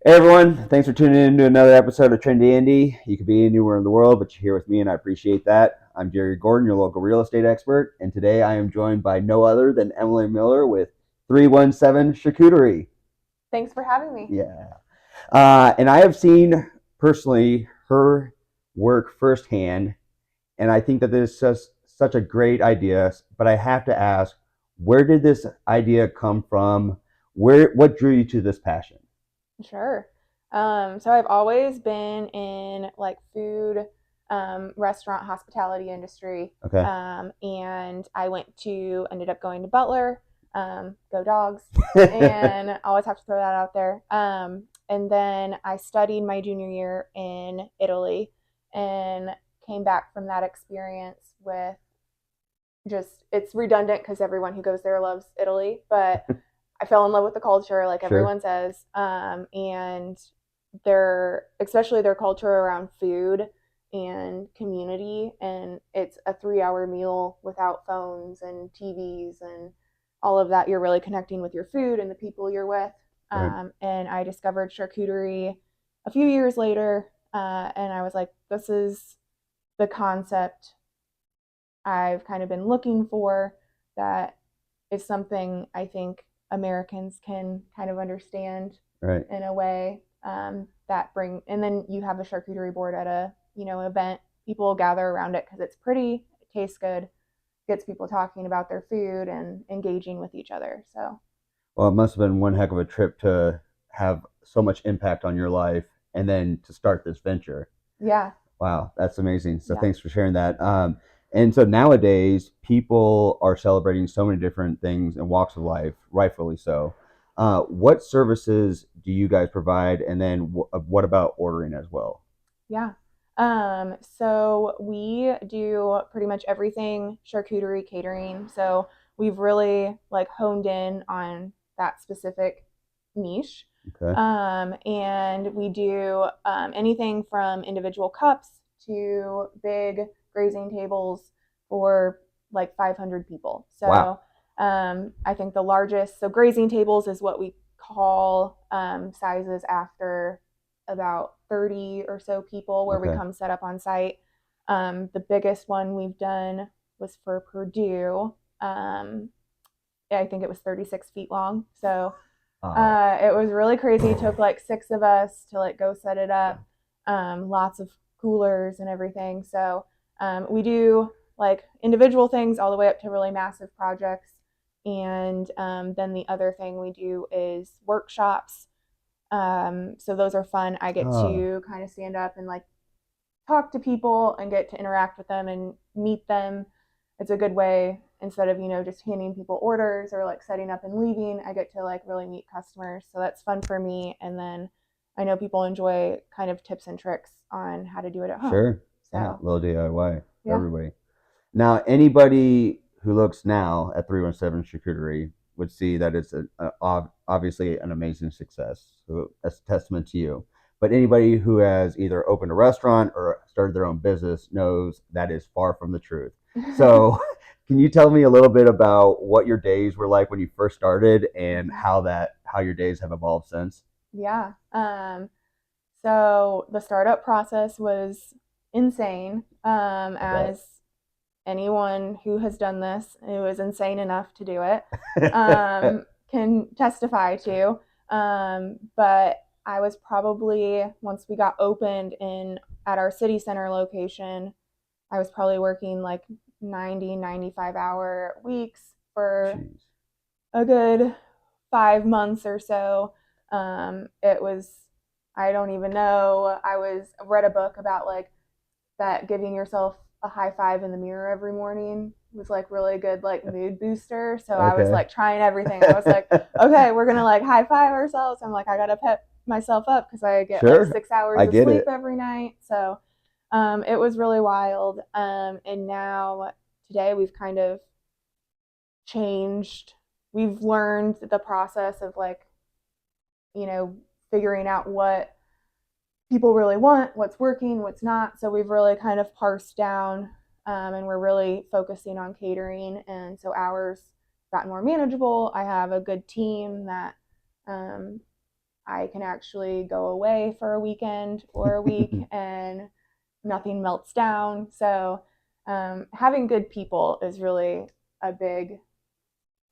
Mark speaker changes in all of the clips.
Speaker 1: Hey everyone, thanks for tuning in to another episode of Trendy Indy. You could be anywhere in the world, but you're here with me, and I appreciate that. I'm Jerry Gordon, your local real estate expert, and today I am joined by no other than Emily Miller with 317 Charcuterie.
Speaker 2: Thanks for having me.
Speaker 1: Yeah. And I have seen personally her work firsthand, and I think that this is just such a great idea. But I have to ask, where did this idea come from? What drew you to this passion?
Speaker 2: Sure. So I've always been in like food, restaurant, hospitality industry.
Speaker 1: Okay.
Speaker 2: And ended up going to Butler, go dogs, and always have to throw that out there. And then I studied my junior year in Italy and came back from that experience with just, it's redundant because everyone who goes there loves Italy, but I fell in love with the culture, like
Speaker 1: Sure.
Speaker 2: everyone says, and especially their culture around food and community. And it's a 3 hour meal without phones and TVs and all of that. You're really connecting with your food and the people you're with.
Speaker 1: Right.
Speaker 2: And I discovered charcuterie a few years later, and I was like, this is the concept I've kind of been looking for, that is something I think Americans can kind of understand
Speaker 1: Right.
Speaker 2: in a way, and then you have a charcuterie board at a event. People will gather around it because it's pretty, it tastes good, gets people talking about their food and engaging with each other. So
Speaker 1: Well, it must have been one heck of a trip to have so much impact on your life and then to start this venture.
Speaker 2: yeah,
Speaker 1: Wow, that's amazing. So
Speaker 2: yeah,
Speaker 1: thanks for sharing that. And so nowadays, people are celebrating so many different things and walks of life, rightfully so. What services do you guys provide? And then what about ordering as well?
Speaker 2: yeah. So we do pretty much everything charcuterie catering. So we've really like honed in on that specific niche.
Speaker 1: Okay.
Speaker 2: And we do anything from individual cups to big grazing tables for like 500 people.
Speaker 1: Wow.
Speaker 2: So I think the largest, so grazing tables is what we call sizes after about 30 or so people where we
Speaker 1: Okay.
Speaker 2: come set up on site. The biggest one we've done was for Purdue. I think it was 36 feet long. So
Speaker 1: Oh,
Speaker 2: it was really crazy. It took like six of us to like go set it up. Lots of coolers and everything. So we do like individual things all the way up to really massive projects. And then the other thing we do is workshops. So those are fun. I get
Speaker 1: oh,
Speaker 2: to kind of stand up and like talk to people and get to interact with them and meet them. It's a good way, instead of just handing people orders or like setting up and leaving. I get to like really meet customers, so that's fun for me. And then I know people enjoy kind of tips and tricks on how to do it at home.
Speaker 1: sure. Yeah,
Speaker 2: So
Speaker 1: little DIY for
Speaker 2: yeah.
Speaker 1: everybody. Now, anybody who looks now at 317 Charcuterie would see that it's obviously an amazing success. So that's a testament to you. But anybody who has either opened a restaurant or started their own business knows that is far from the truth. So, can you tell me a little bit about what your days were like when you first started and how your days have evolved since?
Speaker 2: Yeah. So the startup process was insane.
Speaker 1: I bet.
Speaker 2: As anyone who has done this, who is insane enough to do it, um, can testify to. But I was probably, once we got opened in at our city center location, I was probably working like 90, 95-hour weeks for
Speaker 1: Jeez.
Speaker 2: a good 5 months or so. It was, I don't even know. Read a book about like that giving yourself a high five in the mirror every morning was like really good, like mood booster. So I was
Speaker 1: Okay.
Speaker 2: like trying everything. I was like, okay, we're gonna like high five ourselves. I'm like, I gotta pep myself up because I get like
Speaker 1: Sure.
Speaker 2: 6 hours
Speaker 1: I
Speaker 2: of
Speaker 1: get
Speaker 2: sleep
Speaker 1: it.
Speaker 2: every night. So it was really wild. And now today we've kind of changed. We've learned the process of like, you know, figuring out what people really want, what's working, what's not. So we've really kind of parsed down, and we're really focusing on catering. And so hours gotten more manageable. I have a good team that I can actually go away for a weekend or a week and nothing melts down. So having good people is really a big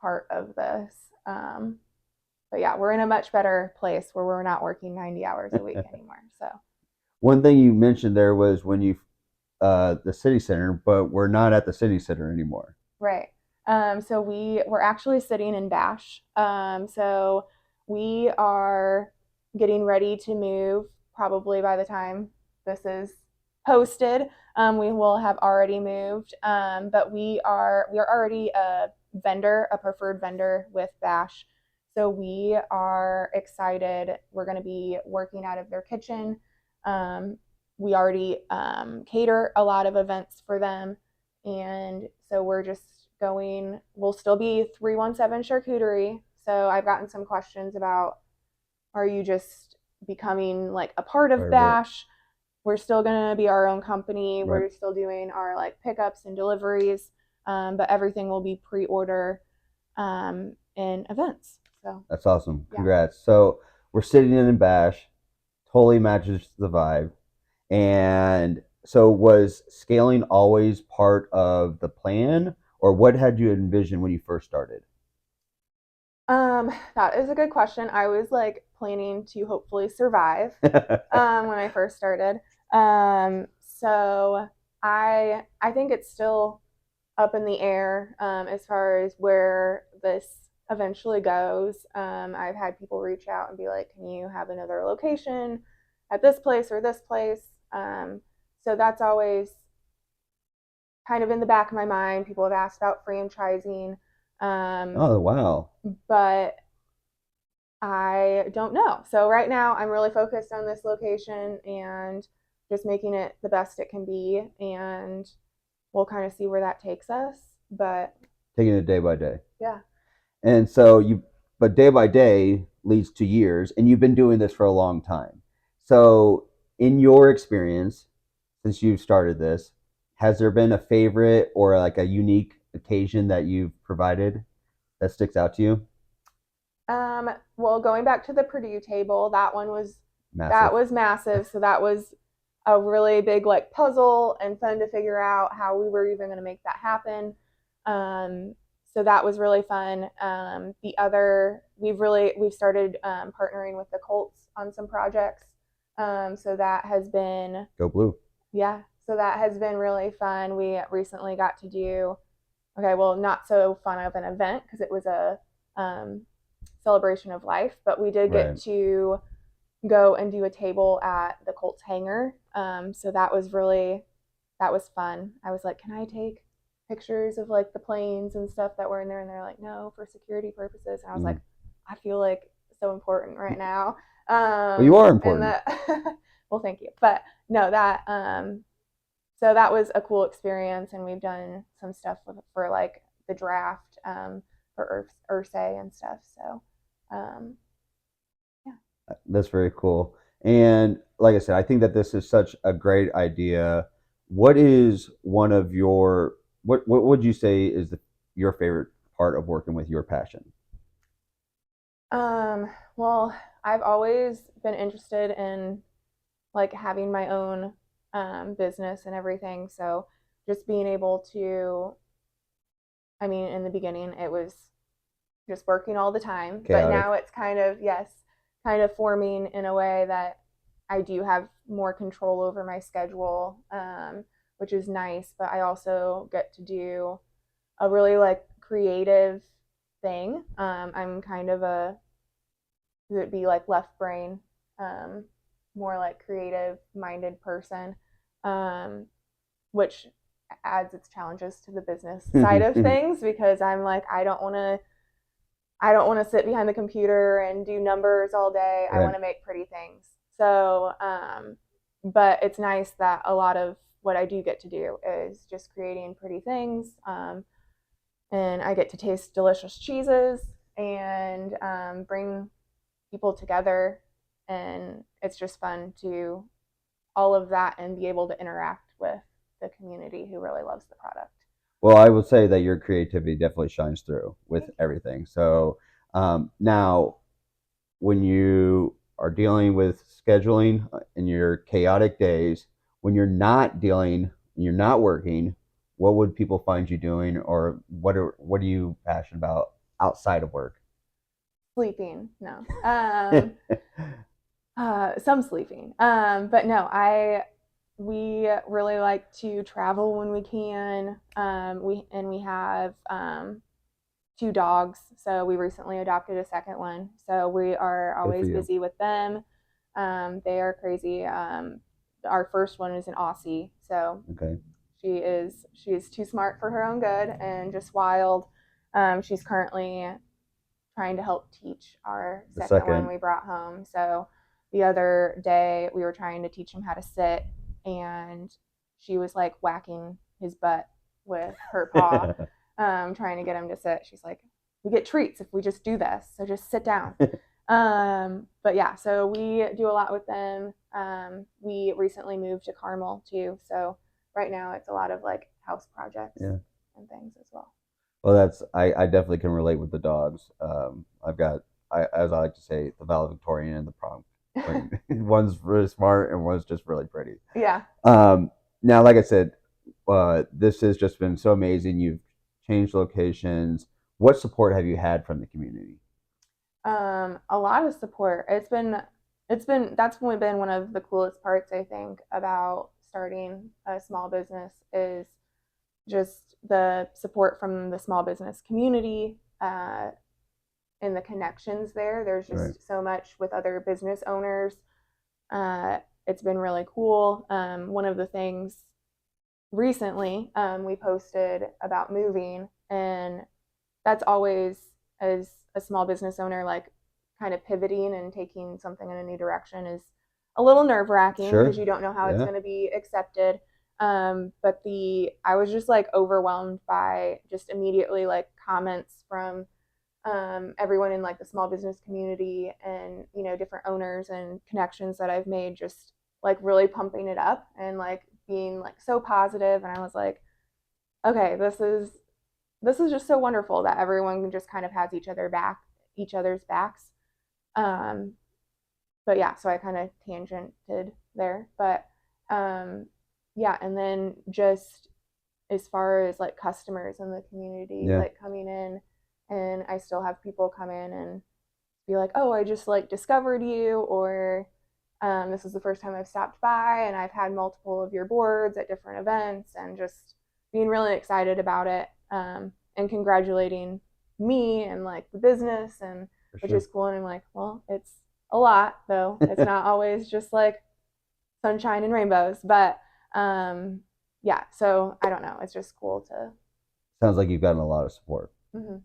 Speaker 2: part of this. But yeah, we're in a much better place where we're not working 90 hours a week anymore. So
Speaker 1: One thing you mentioned there was when you the city center, but we're not at the city center anymore.
Speaker 2: right. So we're actually sitting in Bash. So we are getting ready to move probably by the time this is posted. We will have already moved, but we are already a preferred vendor with Bash. So we are excited. We're going to be working out of their kitchen. Um, we already cater a lot of events for them, and so we're just going, we'll still be 317 Charcuterie. So I've gotten some questions about, are you just becoming like a part of
Speaker 1: Right.
Speaker 2: Bash? We're still going to be our own company.
Speaker 1: Right.
Speaker 2: We're still doing our like pickups and deliveries, but everything will be pre-order in events. So
Speaker 1: That's awesome.
Speaker 2: yeah.
Speaker 1: Congrats. So we're sitting in Bash, totally matches the vibe. And so was scaling always part of the plan, or what had you envisioned when you first started?
Speaker 2: That is a good question. I was like planning to hopefully survive when I first started. So I think it's still up in the air as far as where this eventually goes. I've had people reach out and be like, "Can you have another location at this place or this place?" So that's always kind of in the back of my mind. People have asked about franchising,
Speaker 1: Oh, wow.
Speaker 2: but I don't know. So right now I'm really focused on this location and just making it the best it can be, and we'll kind of see where that takes us. But
Speaker 1: Taking it day by day.
Speaker 2: yeah.
Speaker 1: And so but day by day leads to years, and you've been doing this for a long time. So, in your experience, since you've started this, has there been a favorite or like a unique occasion that you've provided that sticks out to you?
Speaker 2: Well, going back to the Purdue table, that
Speaker 1: Massive.
Speaker 2: was massive. So that was a really big like puzzle and fun to figure out how we were even going to make that happen. So that was really fun. The other, we've started partnering with the Colts on some projects. So that has been,
Speaker 1: Go blue.
Speaker 2: yeah. So that has been really fun. We recently got to do, okay, well, not so fun of an event because it was a celebration of life, but we did get
Speaker 1: Right.
Speaker 2: to go and do a table at the Colts hangar. So that was fun. I was like, can I take pictures of like the planes and stuff that were in there? And they're like, no, for security purposes. And I was like,
Speaker 1: Mm.
Speaker 2: I feel like so important right now.
Speaker 1: Well, you are
Speaker 2: And
Speaker 1: important.
Speaker 2: that, well, thank you. But no, so that was a cool experience. And we've done some stuff for like the draft for Ursay and stuff. So, um, yeah.
Speaker 1: That's very cool. And like I said, I think that this is such a great idea. What is one of your what would you say is your favorite part of working with your passion?
Speaker 2: Well, I've always been interested in like having my own business and everything. So just being able to, I mean, in the beginning, it was just working all the time, but now
Speaker 1: Chaotic.
Speaker 2: it's kind of, yes, kind of forming in a way that I do have more control over my schedule, which is nice. But I also get to do a really like creative thing. I'm kind of a, it would be like left brain, um, more like creative minded person, um, which adds its challenges to the business side of things because I'm like, I don't want to sit behind the computer and do numbers all day. I
Speaker 1: Right.
Speaker 2: want to make pretty things. So, but it's nice that a lot of what I do get to do is just creating pretty things. And I get to taste delicious cheeses and bring people together. And it's just fun to all of that and be able to interact with the community who really loves the product.
Speaker 1: Well, I would say that your creativity definitely shines through with
Speaker 2: Thank you.
Speaker 1: everything. So now, when you are dealing with scheduling in your chaotic days, when you're not working, what would people find you doing, or what are you passionate about outside of work?
Speaker 2: Sleeping, no. Some sleeping. But no, we really like to travel when we can. We have two dogs, so we recently adopted a second one. So we are
Speaker 1: Good for
Speaker 2: always
Speaker 1: you.
Speaker 2: busy with them. They are crazy. Our first one is an Aussie, so
Speaker 1: Okay.
Speaker 2: she is too smart for her own good and just wild. She's currently trying to help teach our
Speaker 1: The
Speaker 2: second one
Speaker 1: second.
Speaker 2: we brought home. So the other day we were trying to teach him how to sit, and she was like whacking his butt with her paw, trying to get him to sit. She's like, "We get treats if we just do this, so just sit down." But yeah, so we do a lot with them. We recently moved to Carmel too, so right now it's a lot of like house projects
Speaker 1: Yeah.
Speaker 2: and things as well.
Speaker 1: Well, I definitely can relate with the dogs. I've got as I like to say, the valedictorian and the prom queen. One's really smart and one's just really pretty.
Speaker 2: Yeah.
Speaker 1: Um, Now, like I said, this has just been so amazing. You've changed locations. What support have you had from the community?
Speaker 2: A lot of support. It's been that's been one of the coolest parts I think about starting a small business is just the support from the small business community, and the connections there. There's
Speaker 1: Right.
Speaker 2: just so much with other business owners. Uh, it's been really cool. One of the things recently, we posted about moving, and that's always, as a small business owner, like kind of pivoting and taking something in a new direction is a little nerve wracking because
Speaker 1: Sure.
Speaker 2: you don't know how it's
Speaker 1: Yeah.
Speaker 2: going to be accepted. But I was just like overwhelmed by just immediately like comments from everyone in like the small business community, and different owners and connections that I've made, just like really pumping it up and like being like so positive. And I was like, okay, this is just so wonderful that everyone just kind of has each other's backs. Um, but yeah, so I kind of tangented there, but um, yeah, and then just as far as like customers in the community,
Speaker 1: Yeah.
Speaker 2: like coming in, and I still have people come in and be like, oh, I just like discovered you, or this is the first time I've stopped by, and I've had multiple of your boards at different events, and just being really excited about it, and congratulating me and like the business, and
Speaker 1: For
Speaker 2: which
Speaker 1: sure.
Speaker 2: is cool. And I'm like, well, it's a lot though. It's not always just like sunshine and rainbows, but um, yeah. So I don't know. It's just cool to.
Speaker 1: Sounds like you've gotten a lot of support.
Speaker 2: Mhm.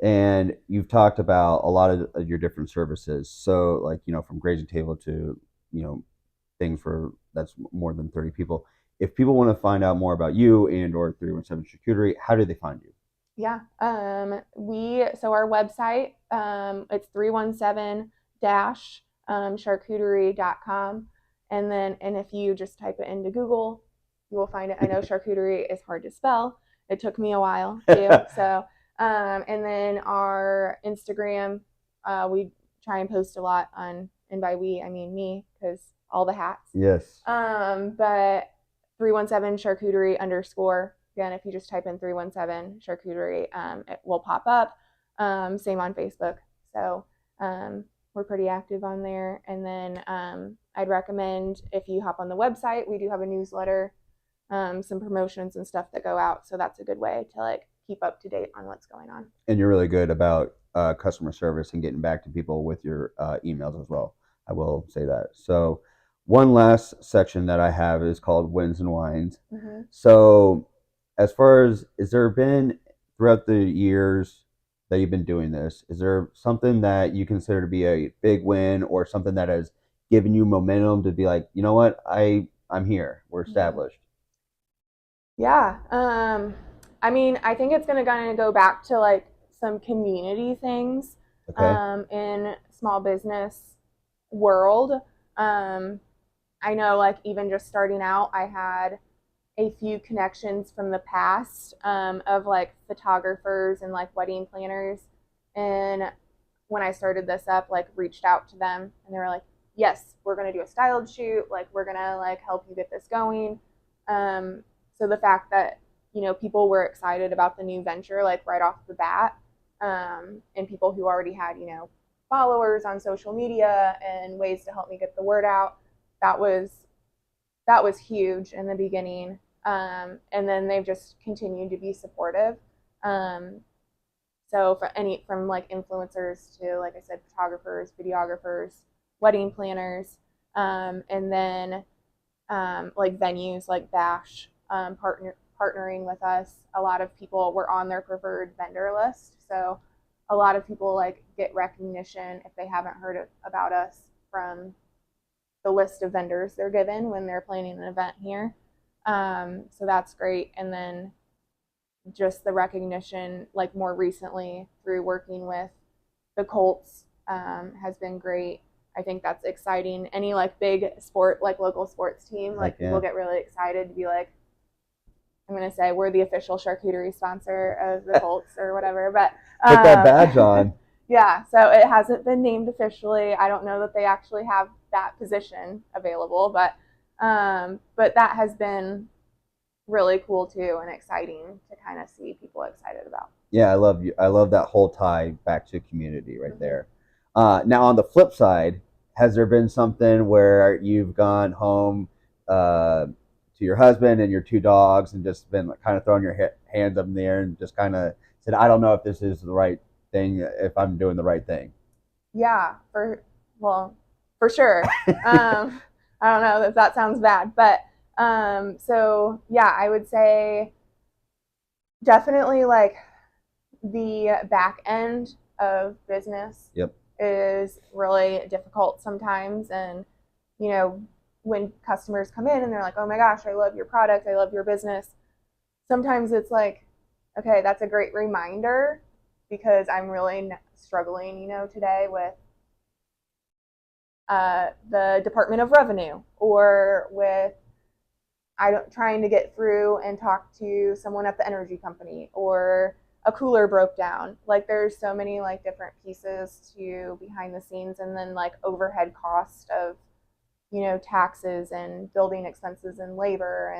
Speaker 1: And you've talked about a lot of your different services. So, like, from grazing table to, you know, things for that's more than 30 people. If people want to find out more about you and or 317 Charcuterie, how do they find you?
Speaker 2: Yeah. Our website, it's 317 dash charcuterie.com. And if you just type it into Google, you will find it. I know charcuterie is hard to spell. It took me a while too. So, and then our Instagram, we try and post a lot on, and by we, I mean me, because all the hats.
Speaker 1: Yes.
Speaker 2: But 317 charcuterie underscore. Again, if you just type in 317 charcuterie, it will pop up. Same on Facebook. So we're pretty active on there. And then I'd recommend, if you hop on the website, we do have a newsletter, some promotions and stuff that go out. So that's a good way to like keep up to date on what's going on.
Speaker 1: And you're really good about customer service and getting back to people with your emails as well. I will say that. So, one last section that I have is called Wins and Wines.
Speaker 2: Mm-hmm.
Speaker 1: So, as far as is there been throughout the years that you've been doing this, is there something that you consider to be a big win or something that has given you momentum to be like, you know what, I'm here, we're
Speaker 2: Mm-hmm.
Speaker 1: established.
Speaker 2: Yeah. I mean, I think it's going to kind of go back to like some community things
Speaker 1: Okay.
Speaker 2: in small business world. Um, I know, like, even just starting out, I had a few connections from the past, of like photographers and like wedding planners. And when I started this up, like reached out to them and they were like, yes, we're going to do a styled shoot. Like we're going to like help you get this going. So the fact that, you know, people were excited about the new venture, like right off the bat, and people who already had, you know, followers on social media and ways to help me get the word out, that was that was huge in the beginning. And then they've just continued to be supportive. Um, so from like influencers to, like I said, photographers, videographers, wedding planners, and then like venues like Bash partnering with us. A lot of people were on their preferred vendor list, so a lot of people like get recognition if they haven't heard about us from the list of vendors they're given when they're planning an event here. So that's great. And then just the recognition, like more recently through working with the Colts, has been great. I think that's exciting. Any like big sport, like local sports team, like people get really excited to be like, I'm gonna say we're the official charcuterie sponsor of the Colts or whatever. But
Speaker 1: put that badge on.
Speaker 2: Yeah, so it hasn't been named officially. I don't know that they actually have that position available, but that has been really cool too and exciting to kind of see people excited about.
Speaker 1: Yeah, I love you. I love that whole tie back to community right there. Now, on the flip side, has there been something where you've gone home to your husband and your two dogs and just been like, kind of throwing your hands up in the air and just kind of said, I don't know if this is the right thing, if I'm doing the right thing?
Speaker 2: Yeah, for sure. I don't know if that sounds bad, but so yeah, I would say definitely like the back end of business
Speaker 1: Yep.
Speaker 2: is really difficult sometimes. And, you know, when customers come in and they're like, oh my gosh, I love your product, I love your business, sometimes it's like, okay, that's a great reminder because I'm really struggling, you know, today with the Department of Revenue or with trying to get through and talk to someone at the energy company, or a cooler broke down. Like there's so many like different pieces to behind the scenes, and then like overhead cost of, you know, taxes and building expenses and labor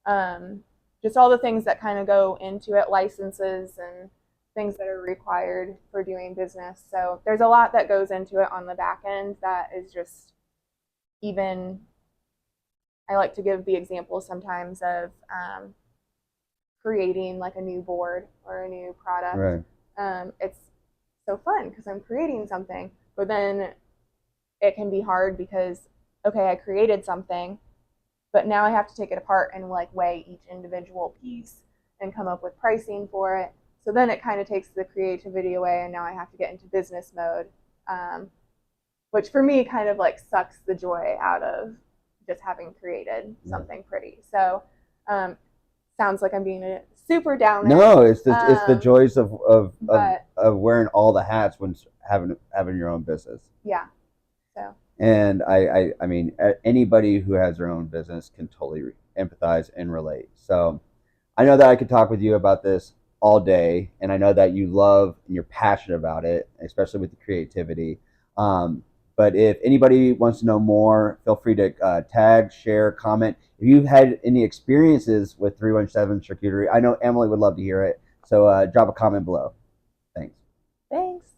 Speaker 2: and just all the things that kind of go into it, licenses and things that are required for doing business. So there's a lot that goes into it on the back end that is just, even I like to give the example sometimes of creating like a new board or a new product.
Speaker 1: Right.
Speaker 2: It's so fun because I'm creating something, but then it can be hard because, okay, I created something, but now I have to take it apart and like weigh each individual piece and come up with pricing for it. So then it kind of takes the creativity away, and now I have to get into business mode, which for me kind of like sucks the joy out of just having created something pretty. So sounds like I'm being a super downer.
Speaker 1: No, it's the joys of wearing all the hats when having your own business.
Speaker 2: Yeah. So.
Speaker 1: And I mean, anybody who has their own business can totally empathize and relate. So I know that I could talk with you about this all day, and I know that you love and you're passionate about it, especially with the creativity. But if anybody wants to know more, feel free to tag, share, comment. If you've had any experiences with 317 Charcuterie, I know Emily would love to hear it. So drop a comment below. Thanks.
Speaker 2: Thanks.